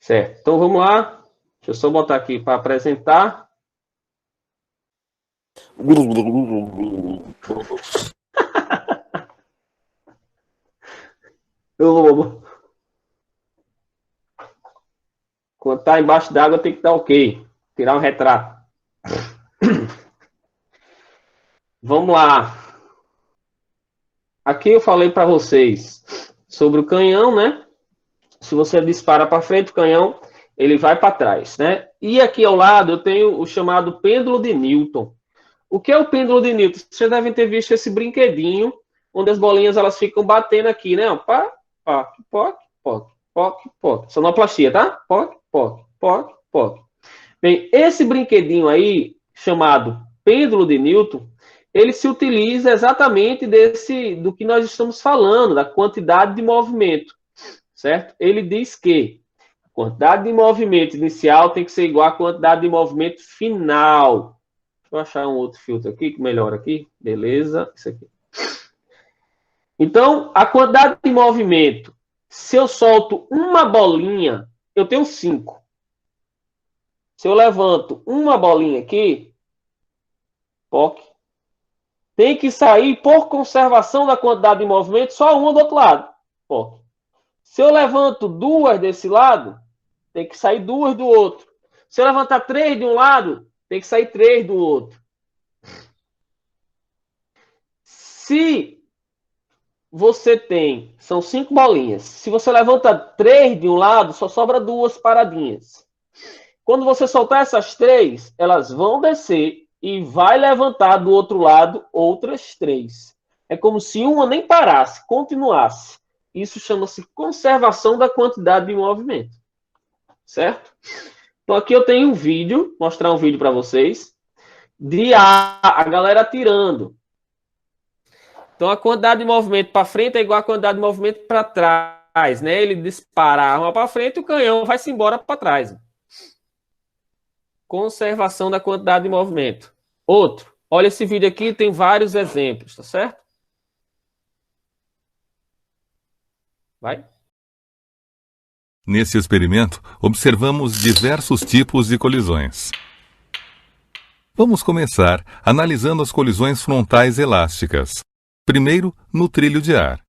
Certo. Então vamos lá. Deixa eu só botar aqui para apresentar. Quando está embaixo d'água tem que dar ok. Tirar um retrato. Vamos lá. Aqui eu falei para vocês sobre o canhão, né? Se você dispara para frente, o canhão ele vai para trás, né? E aqui ao lado eu tenho o chamado pêndulo de Newton. O que é o pêndulo de Newton? Vocês devem ter visto esse brinquedinho, onde as bolinhas elas ficam batendo aqui, né? Pá, pá, poc, poc, poc, poc. Sonoplastia, tá? Poc, poc, poc, poc. Bem, esse brinquedinho aí, chamado pêndulo de Newton, ele se utiliza exatamente do que nós estamos falando, da quantidade de movimento, certo? Ele diz que a quantidade de movimento inicial tem que ser igual à quantidade de movimento final. Deixa eu achar um outro filtro aqui, que melhora aqui. Beleza, isso aqui. Então, a quantidade de movimento, se eu solto uma bolinha, eu tenho 5. Se eu levanto uma bolinha aqui, POC, tem que sair, por conservação da quantidade de movimento, só uma do outro lado. POC. Se eu levanto 2 desse lado, tem que sair 2 do outro. Se eu levantar 3 de um lado, tem que sair 3 do outro. Se você tem, são 5 bolinhas. Se você levanta 3 de um lado, só sobra 2 paradinhas. Quando você soltar essas 3, elas vão descer e vai levantar do outro lado outras 3. É como se uma nem parasse, continuasse. Isso chama-se conservação da quantidade de movimento. Certo? Então aqui eu tenho um vídeo, mostrar um vídeo para vocês, de a galera atirando. Então a quantidade de movimento para frente é igual a quantidade de movimento para trás, né? Ele dispara a arma para frente e o canhão vai-se embora para trás. Conservação da quantidade de movimento. Outro. Olha esse vídeo aqui, tem vários exemplos, tá certo? Vai. Nesse experimento, observamos diversos tipos de colisões. Vamos começar analisando as colisões frontais elásticas. Primeiro, no trilho de ar.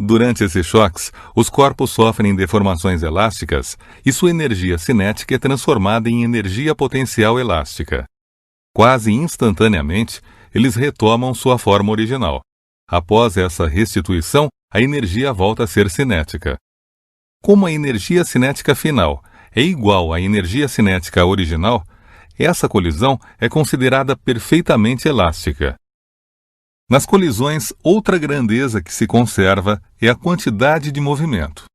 Durante esses choques, os corpos sofrem deformações elásticas e sua energia cinética é transformada em energia potencial elástica. Quase instantaneamente, eles retomam sua forma original. Após essa restituição, a energia volta a ser cinética. Como a energia cinética final é igual à energia cinética original, essa colisão é considerada perfeitamente elástica. Nas colisões, outra grandeza que se conserva é a quantidade de movimento.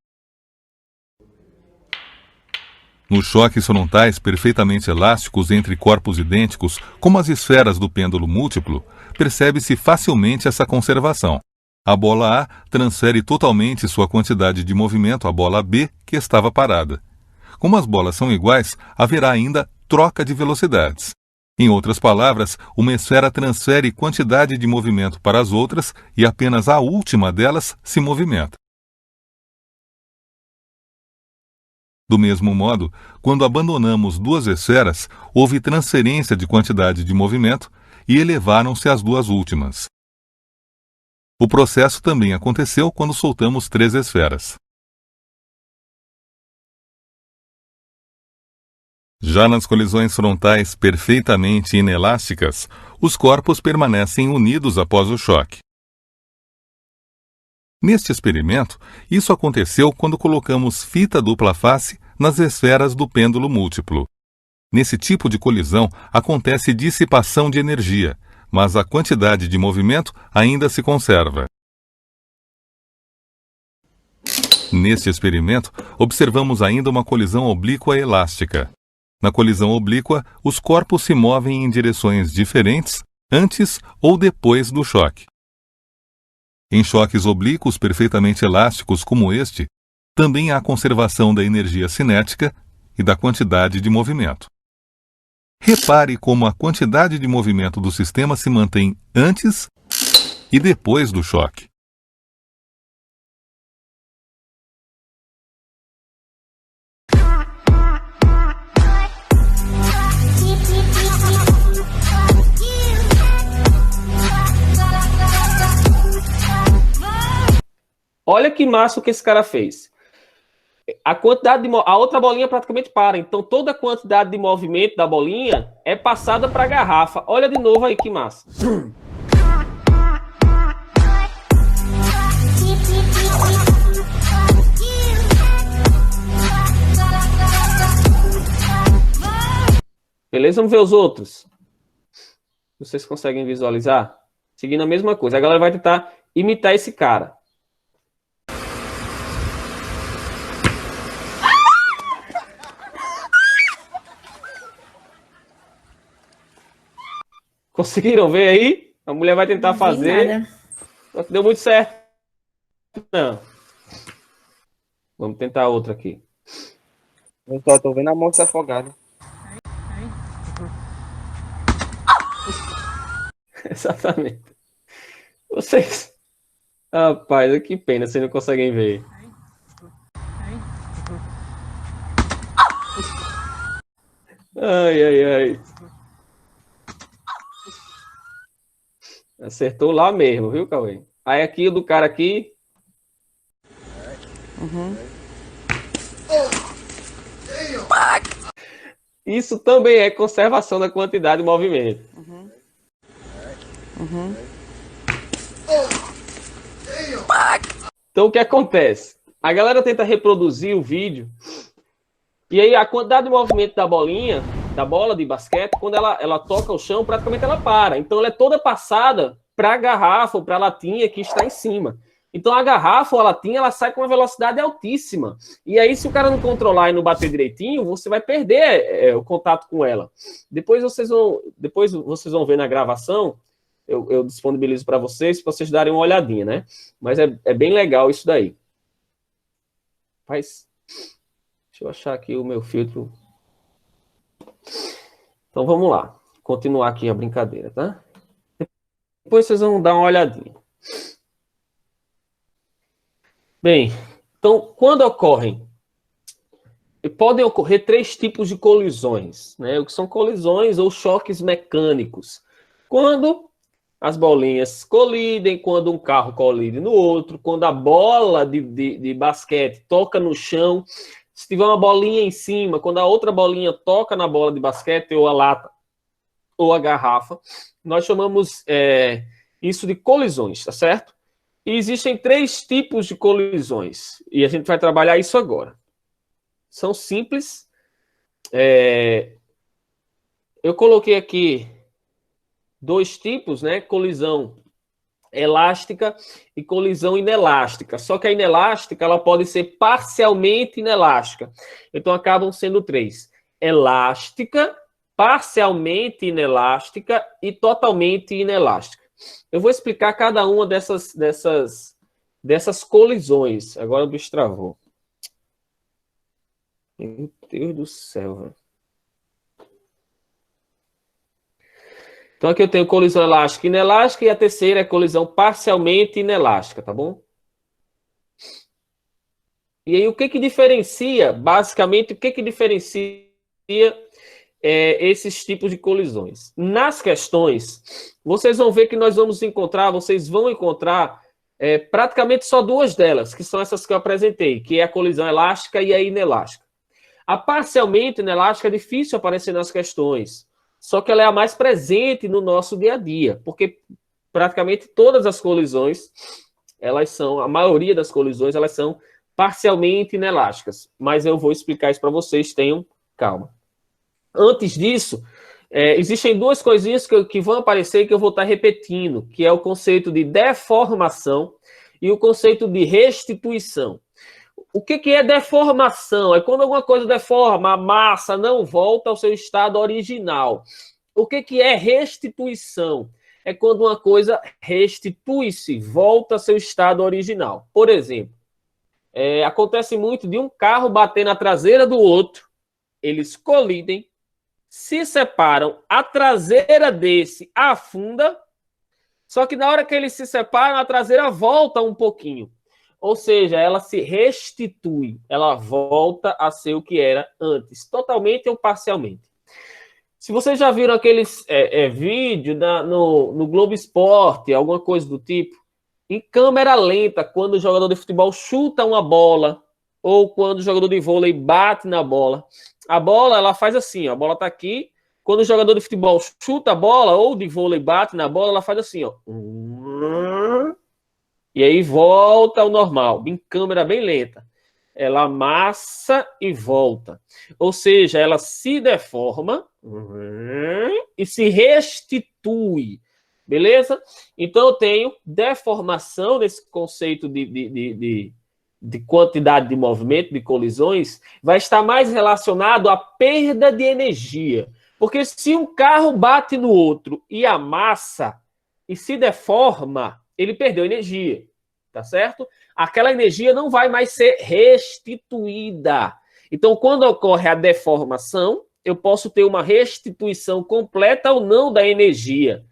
Nos choques frontais perfeitamente elásticos entre corpos idênticos, como as esferas do pêndulo múltiplo, percebe-se facilmente essa conservação. A bola A transfere totalmente sua quantidade de movimento à bola B, que estava parada. Como as bolas são iguais, haverá ainda troca de velocidades. Em outras palavras, uma esfera transfere quantidade de movimento para as outras e apenas a última delas se movimenta. Do mesmo modo, quando abandonamos duas esferas, houve transferência de quantidade de movimento e elevaram-se as duas últimas. O processo também aconteceu quando soltamos 3 esferas. Já nas colisões frontais perfeitamente inelásticas, os corpos permanecem unidos após o choque. Neste experimento, isso aconteceu quando colocamos fita dupla face nas esferas do pêndulo múltiplo. Nesse tipo de colisão, acontece dissipação de energia, mas a quantidade de movimento ainda se conserva. Neste experimento, observamos ainda uma colisão oblíqua elástica. Na colisão oblíqua, os corpos se movem em direções diferentes antes ou depois do choque. Em choques oblíquos perfeitamente elásticos como este, também há conservação da energia cinética e da quantidade de movimento. Repare como a quantidade de movimento do sistema se mantém antes e depois do choque. Olha que massa o que esse cara fez. A quantidade de a outra bolinha praticamente para. Então, toda a quantidade de movimento da bolinha é passada para a garrafa. Olha de novo aí que massa. Beleza? Vamos ver os outros. Vocês conseguem visualizar? Seguindo a mesma coisa. A galera vai tentar imitar esse cara. Conseguiram ver aí? A mulher vai tentar fazer. Só que deu muito certo. Não. Vamos tentar outra aqui. Eu só tô vendo a moça afogada. Exatamente. Vocês... Rapaz, que pena, vocês não conseguem ver. Ai, ai, ai. Acertou lá mesmo, viu, Cauê? Aí aqui, o do cara aqui... Isso também é conservação da quantidade de movimento. Então, o que acontece? A galera tenta reproduzir o vídeo e aí a quantidade de movimento da bolinha, da bola de basquete, quando ela toca o chão, praticamente ela para. Então, ela é toda passada para a garrafa ou para a latinha que está em cima. Então, a garrafa ou a latinha, ela sai com uma velocidade altíssima. E aí, se o cara não controlar e não bater direitinho, você vai perder o contato com ela. Depois vocês vão ver na gravação, eu disponibilizo para vocês darem uma olhadinha, né? Mas é bem legal isso daí. Deixa eu achar aqui o meu filtro. Então, vamos lá. Continuar aqui a brincadeira, tá? Depois vocês vão dar uma olhadinha. Bem, então, quando podem ocorrer 3 tipos de colisões, né? O que são colisões ou choques mecânicos. Quando as bolinhas colidem, quando um carro colide no outro, quando a bola de basquete toca no chão, se tiver uma bolinha em cima, quando a outra bolinha toca na bola de basquete ou a lata ou a garrafa, nós chamamos isso de colisões, tá certo? E existem 3 tipos de colisões. E a gente vai trabalhar isso agora. São simples. Eu coloquei aqui 2 tipos, né? Colisão elástica e colisão inelástica. Só que a inelástica, ela pode ser parcialmente inelástica. Então, acabam sendo 3. Elástica, parcialmente inelástica e totalmente inelástica. Eu vou explicar cada uma dessas colisões. Agora o bicho travou. Meu Deus do céu, velho. Então aqui eu tenho colisão elástica e inelástica e a terceira é colisão parcialmente inelástica, tá bom? E aí o que diferencia, basicamente, o que diferencia esses tipos de colisões? Nas questões, vocês vão ver que vocês vão encontrar praticamente só 2 delas, que são essas que eu apresentei, que é a colisão elástica e a inelástica. A parcialmente inelástica é difícil aparecer nas questões, só que ela é a mais presente no nosso dia a dia, porque praticamente todas as colisões, a maioria das colisões, elas são parcialmente inelásticas. Mas eu vou explicar isso para vocês, tenham calma. Antes disso, existem 2 coisinhas que vão aparecer e que eu vou estar repetindo, que é o conceito de deformação e o conceito de restituição. O que é deformação? É quando alguma coisa deforma, a massa não volta ao seu estado original. O que é restituição? É quando uma coisa restitui-se, volta ao seu estado original. Por exemplo, acontece muito de um carro bater na traseira do outro, eles colidem, se separam, a traseira desse afunda, só que na hora que eles se separam, a traseira volta um pouquinho. Ou seja, ela se restitui, ela volta a ser o que era antes, totalmente ou parcialmente. Se vocês já viram aqueles vídeos no Globo Esporte, alguma coisa do tipo, em câmera lenta, quando o jogador de futebol chuta uma bola, ou quando o jogador de vôlei bate na bola. A bola, ela faz assim, ó, a bola está aqui. Quando o jogador de futebol chuta a bola, ou de vôlei bate na bola, ela faz assim, ó. E aí volta ao normal, em câmera bem lenta. Ela amassa e volta. Ou seja, ela se deforma e se restitui. Beleza? Então eu tenho deformação nesse conceito de quantidade de movimento, de colisões, vai estar mais relacionado à perda de energia. Porque se um carro bate no outro e amassa e se deforma, ele perdeu energia, tá certo? Aquela energia não vai mais ser restituída. Então, quando ocorre a deformação, eu posso ter uma restituição completa ou não da energia.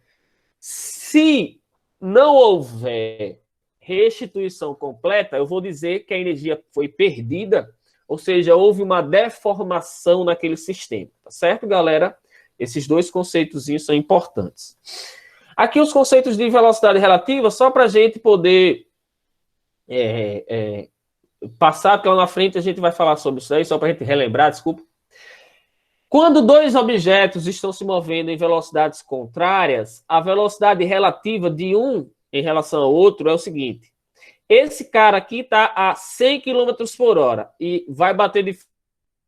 Se não houver restituição completa, eu vou dizer que a energia foi perdida, ou seja, houve uma deformação naquele sistema, tá certo, galera? Esses dois conceitos são importantes. Aqui os conceitos de velocidade relativa, só para a gente poder passar, porque lá na frente a gente vai falar sobre isso aí, só para a gente relembrar, desculpa. Quando dois objetos estão se movendo em velocidades contrárias, a velocidade relativa de um em relação ao outro é o seguinte. Esse cara aqui está a 100 km por hora e vai bater de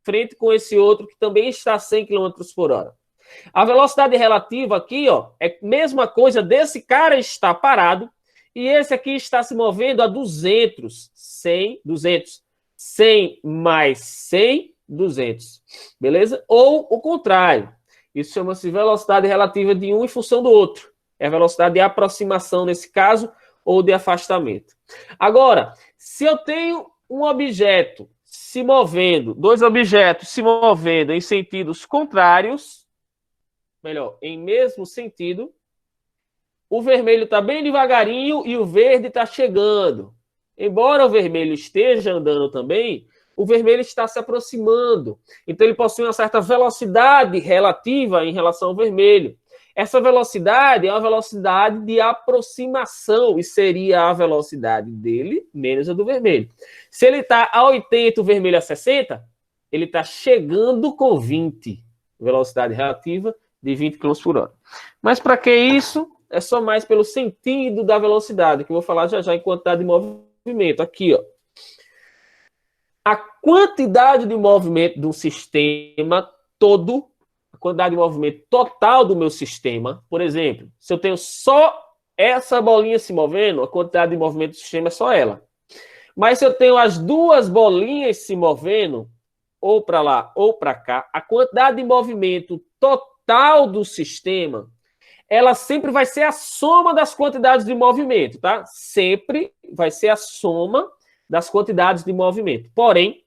frente com esse outro que também está a 100 km por hora. A velocidade relativa aqui, ó, é a mesma coisa desse cara estar parado e esse aqui está se movendo a 200. 100, 200. 100 mais 100, 200. Beleza? Ou o contrário. Isso chama-se velocidade relativa de um em função do outro. É a velocidade de aproximação nesse caso ou de afastamento. Agora, se eu tenho um objeto se movendo, dois objetos se movendo em sentidos contrários, melhor, em mesmo sentido, o vermelho está bem devagarinho e o verde está chegando. Embora o vermelho esteja andando também, o vermelho está se aproximando. Então, ele possui uma certa velocidade relativa em relação ao vermelho. Essa velocidade é uma velocidade de aproximação e seria a velocidade dele menos a do vermelho. Se ele está a 80 o vermelho a 60, ele está chegando com 20. Velocidade relativa de 20 km por hora. Mas para que isso? É só mais pelo sentido da velocidade, que eu vou falar já já em quantidade de movimento. Aqui, ó. A quantidade de movimento de um sistema todo, a quantidade de movimento total do meu sistema, por exemplo, se eu tenho só essa bolinha se movendo, a quantidade de movimento do sistema é só ela. Mas se eu tenho as duas bolinhas se movendo, ou para lá ou para cá, a quantidade de movimento total do sistema, ela sempre vai ser a soma das quantidades de movimento, tá? Sempre vai ser a soma das quantidades de movimento. Porém,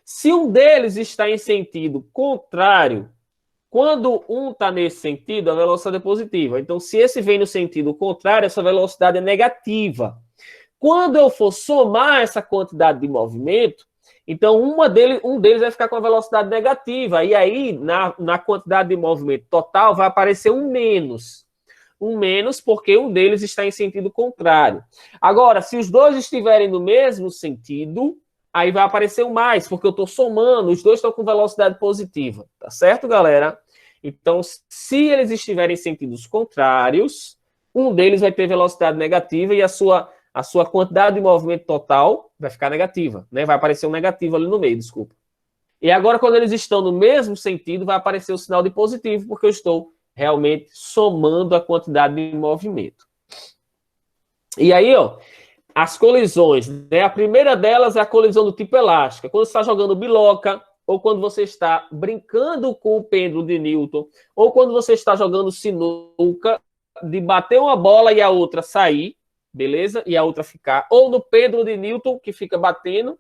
se um deles está em sentido contrário, quando um está nesse sentido, a velocidade é positiva. Então, se esse vem no sentido contrário, essa velocidade é negativa. Quando eu for somar essa quantidade de movimento, então um deles vai ficar com a velocidade negativa. E aí, na quantidade de movimento total, vai aparecer um menos. Um menos porque um deles está em sentido contrário. Agora, se os dois estiverem no mesmo sentido, aí vai aparecer um mais, porque eu estou somando, os dois estão com velocidade positiva. Tá certo, galera? Então, se eles estiverem em sentidos contrários, um deles vai ter velocidade negativa e a sua quantidade de movimento total vai ficar negativa, né? Vai aparecer um negativo ali no meio, desculpa. E agora, quando eles estão no mesmo sentido, vai aparecer o sinal de positivo, porque eu estou realmente somando a quantidade de movimento. E aí, ó, as colisões, né? A primeira delas é a colisão do tipo elástica. Quando você está jogando biloca, ou quando você está brincando com o pêndulo de Newton, ou quando você está jogando sinuca, de bater uma bola e a outra sair, beleza? E a outra ficar. Ou no pêndulo de Newton, que fica batendo,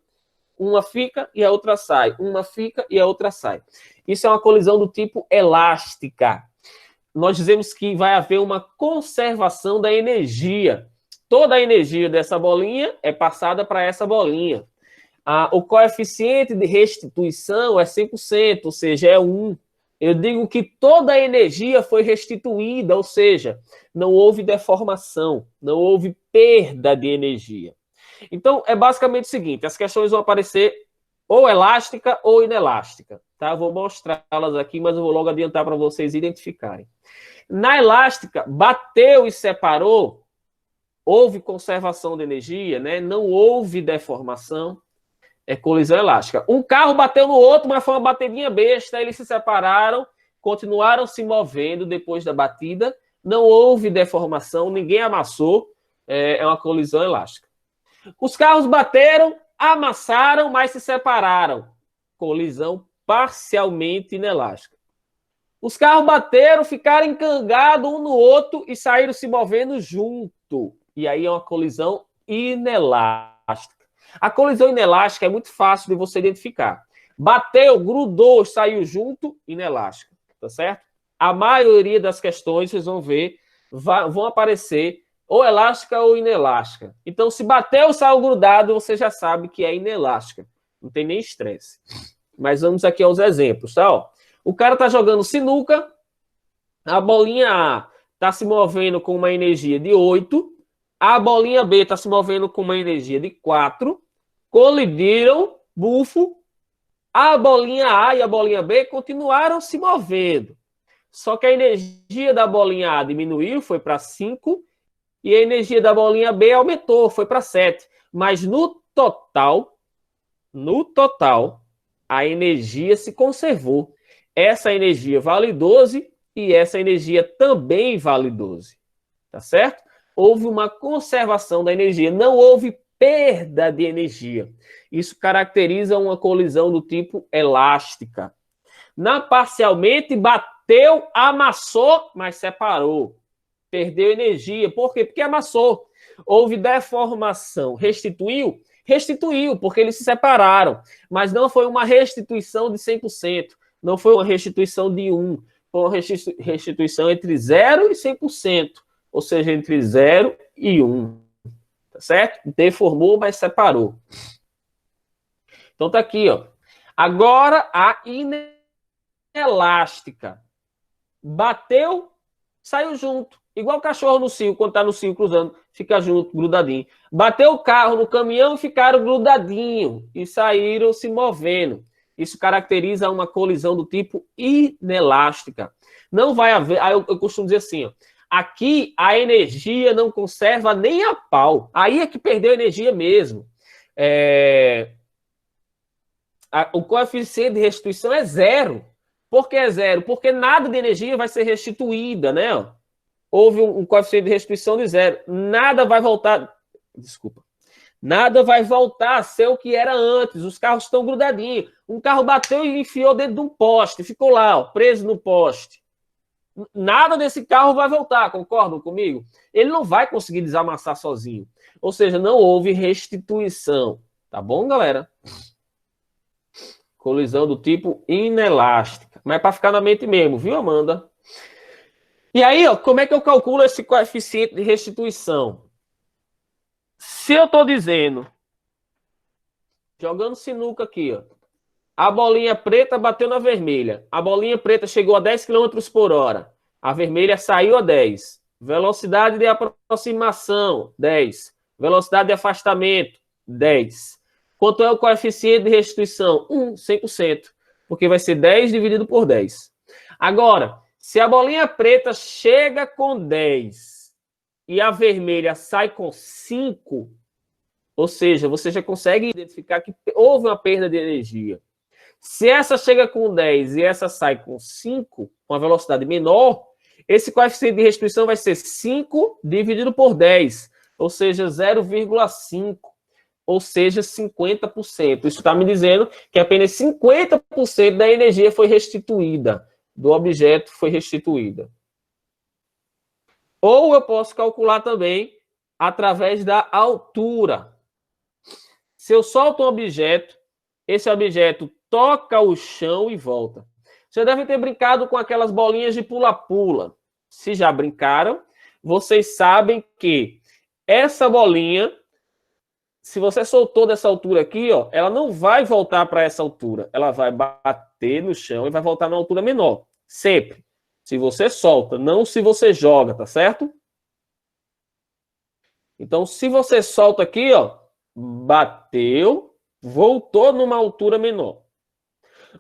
uma fica e a outra sai. Uma fica e a outra sai. Isso é uma colisão do tipo elástica. Nós dizemos que vai haver uma conservação da energia. Toda a energia dessa bolinha é passada para essa bolinha. O coeficiente de restituição é 100%, ou seja, é 1. Eu digo que toda a energia foi restituída, ou seja, não houve deformação, não houve perda de energia. Então, é basicamente o seguinte, as questões vão aparecer ou elástica ou inelástica, tá? Vou mostrá-las aqui, mas eu vou logo adiantar para vocês identificarem. Na elástica, bateu e separou, houve conservação de energia, né? Não houve deformação, é colisão elástica. Um carro bateu no outro, mas foi uma batidinha besta, eles se separaram, continuaram se movendo depois da batida, não houve deformação, ninguém amassou, é uma colisão elástica. Os carros bateram, amassaram, mas se separaram. Colisão parcialmente inelástica. Os carros bateram, ficaram encangados um no outro e saíram se movendo junto. E aí é uma colisão inelástica. A colisão inelástica é muito fácil de você identificar. Bateu, grudou, saiu junto, inelástica. Tá certo? A maioria das questões, vocês vão ver, vão aparecer ou elástica ou inelástica. Então, se bateu, saiu grudado, você já sabe que é inelástica. Não tem nem estresse. Mas vamos aqui aos exemplos, tá? Ó, o cara tá jogando sinuca, a bolinha A tá se movendo com uma energia de 8, a bolinha B tá se movendo com uma energia de 4, colidiram, bufo, a bolinha A e a bolinha B continuaram se movendo. Só que a energia da bolinha A diminuiu, foi para 5, e a energia da bolinha B aumentou, foi para 7. Mas no total, a energia se conservou. Essa energia vale 12 e essa energia também vale 12. Tá certo? Houve uma conservação da energia, não houve perda de energia. Isso caracteriza uma colisão do tipo elástica. Na parcialmente, bateu, amassou, mas separou. Perdeu energia. Por quê? Porque amassou. Houve deformação. Restituiu? Restituiu, porque eles se separaram. Mas não foi uma restituição de 100%. Não foi uma restituição de 1. Foi uma restituição entre 0 e 100%. Ou seja, entre 0 e 1. Tá certo? Deformou, mas separou. Então tá aqui, ó. Agora a inelástica. Bateu, saiu junto. Igual o cachorro no cio, quando tá no cio cruzando, fica junto, grudadinho. Bateu o carro no caminhão e ficaram grudadinhos. E saíram se movendo. Isso caracteriza uma colisão do tipo inelástica. Não vai haver... Aí eu costumo dizer assim, ó. Aqui a energia não conserva nem a pau. Aí é que perdeu energia mesmo. O coeficiente de restituição é 0. Por que é 0? Porque nada de energia vai ser restituída, né? Houve um coeficiente de restituição de 0. Nada vai voltar... Desculpa. Nada vai voltar a ser o que era antes. Os carros estão grudadinhos. Um carro bateu e enfiou dentro de um poste. Ficou lá, ó, preso no poste. Nada desse carro vai voltar, concordam comigo? Ele não vai conseguir desamassar sozinho. Ou seja, não houve restituição. Tá bom, galera? Colisão do tipo inelástica. Mas é para ficar na mente mesmo, viu, Amanda? E aí, ó, como é que eu calculo esse coeficiente de restituição? Se eu estou dizendo, jogando sinuca aqui, ó, a bolinha preta bateu na vermelha. A bolinha preta chegou a 10 km por hora. A vermelha saiu a 10. Velocidade de aproximação, 10. Velocidade de afastamento, 10. Quanto é o coeficiente de restituição? 100%. Porque vai ser 10 dividido por 10. Agora, se a bolinha preta chega com 10 e a vermelha sai com 5, ou seja, você já consegue identificar que houve uma perda de energia. Se essa chega com 10 e essa sai com 5, com uma velocidade menor, esse coeficiente de restituição vai ser 5 dividido por 10, ou seja, 0,5, ou seja, 50%. Isso está me dizendo que apenas 50% da energia foi restituída, do objeto foi restituída. Ou eu posso calcular também através da altura. Se eu solto um objeto, esse objeto toca o chão e volta. Vocês devem ter brincado com aquelas bolinhas de pula-pula. Se já brincaram, vocês sabem que essa bolinha, se você soltou dessa altura aqui, ó, ela não vai voltar para essa altura. Ela vai bater no chão e vai voltar na altura menor. Sempre. Se você solta, não se você joga, tá certo? Então, se você solta aqui, ó, bateu, voltou numa altura menor.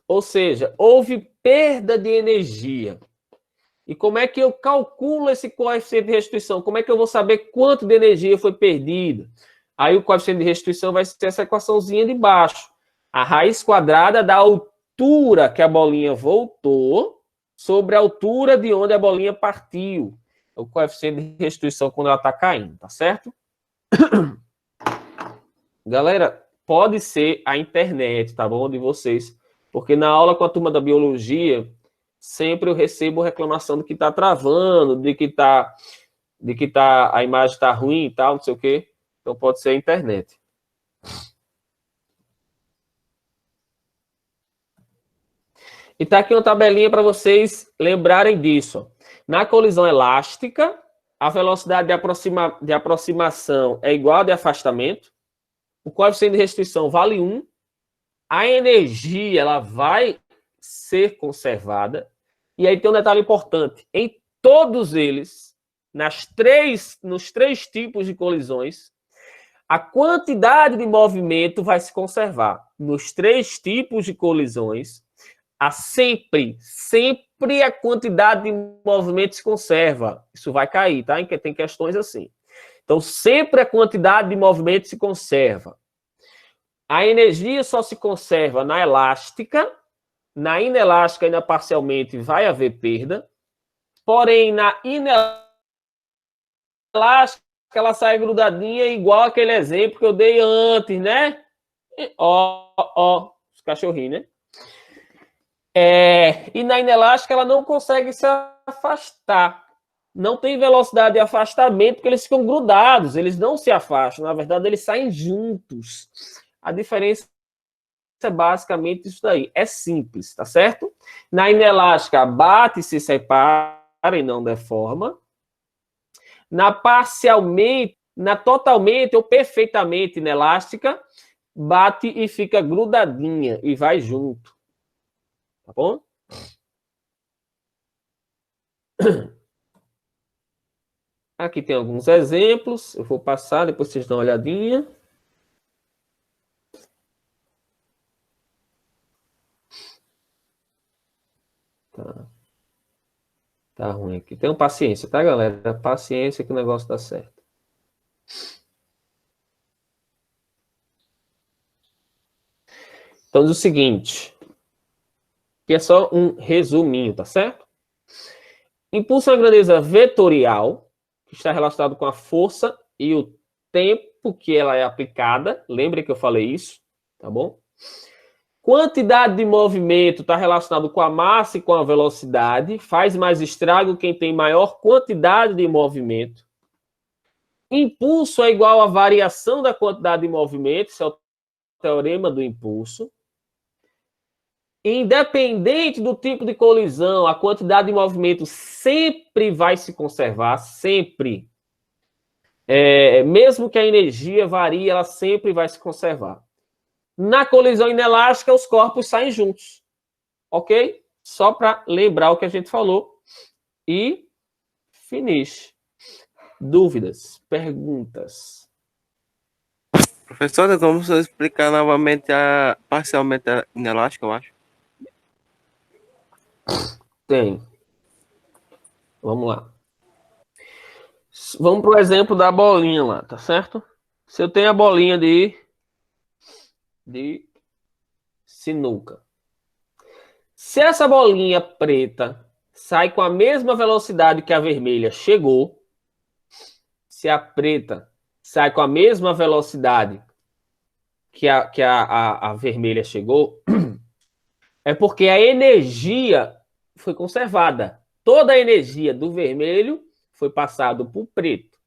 Ou seja, houve perda de energia. E como é que eu calculo esse coeficiente de restituição? Como é que eu vou saber quanto de energia foi perdida? Aí o coeficiente de restituição vai ser essa equaçãozinha de baixo. A raiz quadrada da altura que a bolinha voltou sobre a altura de onde a bolinha partiu. É o coeficiente de restituição quando ela está caindo, tá certo? Galera, pode ser a internet, tá bom? De vocês. Porque na aula com a turma da biologia, sempre eu recebo reclamação de que tá travando, de que a imagem tá ruim e tal, não sei o quê. Então pode ser a internet. E tá aqui uma tabelinha para vocês lembrarem disso. Na colisão elástica, a velocidade de aproximação é igual a de afastamento. O coeficiente de restrição vale 1. A energia ela vai ser conservada. E aí tem um detalhe importante. Em todos eles, nos três tipos de colisões, a quantidade de movimento vai se conservar. Nos três tipos de colisões, sempre a quantidade de movimento se conserva. Isso vai cair, tá? Tem questões assim. Então, sempre a quantidade de movimento se conserva. A energia só se conserva na elástica. Na inelástica, ainda parcialmente, vai haver perda. Porém, na inelástica, ela sai grudadinha, igual aquele exemplo que eu dei antes, né? Ó, os cachorrinhos, né? E na inelástica, ela não consegue se afastar. Não tem velocidade de afastamento, porque eles ficam grudados, eles não se afastam. Na verdade, eles saem juntos. A diferença é basicamente isso daí. É simples, tá certo? Na inelástica, bate e se separa e não deforma. Na parcialmente, na totalmente ou perfeitamente inelástica, bate e fica grudadinha e vai junto. Tá bom? Aqui tem alguns exemplos. Eu vou passar, depois vocês dão uma olhadinha. Tá ruim aqui. Tenham paciência, tá, galera? Paciência que o negócio dá certo. Então, diz o seguinte. Que é só um resuminho, tá certo? Impulso é uma grandeza vetorial, que está relacionado com a força e o tempo que ela é aplicada. Lembre que eu falei isso, tá bom? Quantidade de movimento está relacionado com a massa e com a velocidade. Faz mais estrago quem tem maior quantidade de movimento. Impulso é igual à variação da quantidade de movimento. Isso é o teorema do impulso. Independente do tipo de colisão, a quantidade de movimento sempre vai se conservar, sempre. Mesmo que a energia varie, ela sempre vai se conservar. Na colisão inelástica, os corpos saem juntos. Ok? Só para lembrar o que a gente falou. E finish. Dúvidas? Perguntas? Professora, como você explicar novamente parcialmente a inelástica, eu acho? Tem. Vamos lá. Vamos para o exemplo da bolinha lá, tá certo? Se eu tenho a bolinha de sinuca. Se essa bolinha preta sai com a mesma velocidade que a vermelha chegou, se a preta sai com a mesma velocidade que a vermelha chegou, é porque a energia foi conservada. Toda a energia do vermelho foi passada para o preto.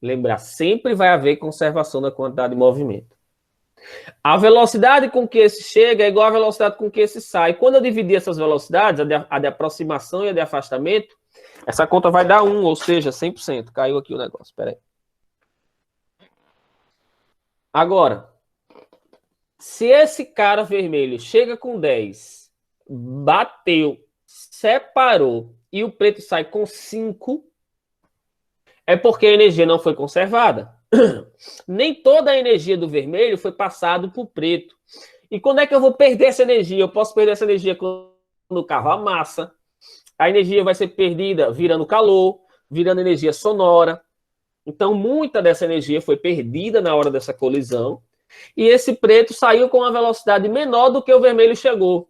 Lembrar, sempre vai haver conservação da quantidade de movimento. A velocidade com que esse chega é igual à velocidade com que esse sai. Quando eu dividir essas velocidades, a de aproximação e a de afastamento, essa conta vai dar 1, ou seja, 100%. Caiu aqui o negócio, espera aí. Agora, se esse cara vermelho chega com 10, bateu separou e o preto sai com 5, é porque a energia não foi conservada. Nem toda a energia do vermelho foi passada para o preto. E quando é que eu vou perder essa energia? Eu posso perder essa energia quando o carro amassa. A energia vai ser perdida virando calor, virando energia sonora. Então, muita dessa energia foi perdida na hora dessa colisão. E esse preto saiu com uma velocidade menor do que o vermelho chegou.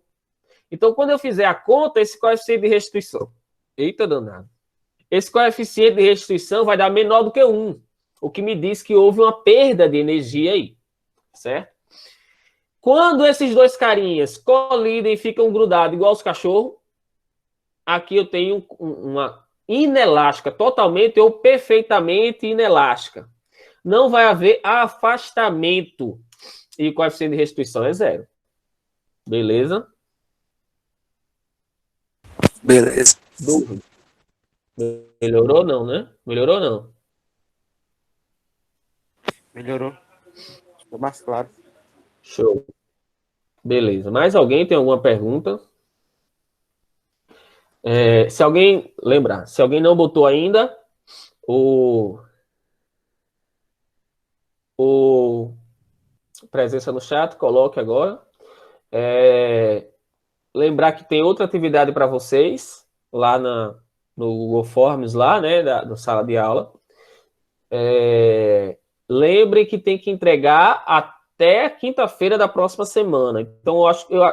Então, quando eu fizer a conta, esse coeficiente de restituição... Eita, danado. Esse coeficiente de restituição vai dar menor do que 1, o que me diz que houve uma perda de energia aí, certo? Quando esses dois carinhas colidem e ficam grudados igual os cachorros, aqui eu tenho uma inelástica, totalmente ou perfeitamente inelástica. Não vai haver afastamento e o coeficiente de restituição é 0. Beleza? Beleza. Dúvida. Melhorou não, né? Melhorou não. Melhorou. Ficou mais claro. Show. Beleza. Mais alguém tem alguma pergunta? Se alguém lembrar, se alguém não botou ainda o presença no chat, coloque agora. Lembrar que tem outra atividade para vocês lá no Google Forms, lá, né, da sala de aula. Lembre que tem que entregar até quinta-feira da próxima semana. Então,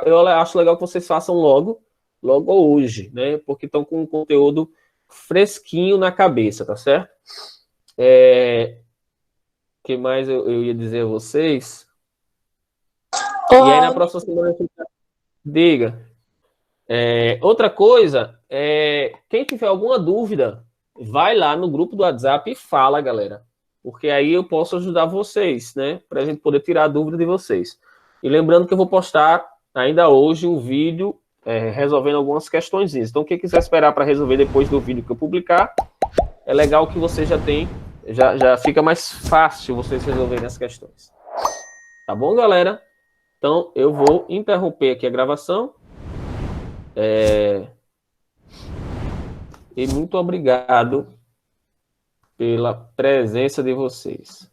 eu acho legal que vocês façam logo hoje, né? Porque estão com um conteúdo fresquinho na cabeça, tá certo? Que mais eu ia dizer a vocês? E aí, na próxima semana, diga. Outra coisa, quem tiver alguma dúvida, vai lá no grupo do WhatsApp e fala, galera. Porque aí eu posso ajudar vocês, né? Para a gente poder tirar a dúvida de vocês. E lembrando que eu vou postar ainda hoje um vídeo resolvendo algumas questões. Então, quem quiser esperar para resolver depois do vídeo que eu publicar, é legal que você já tem, já fica mais fácil vocês resolverem as questões. Tá bom, galera? Então, eu vou interromper aqui a gravação. E muito obrigado pela presença de vocês.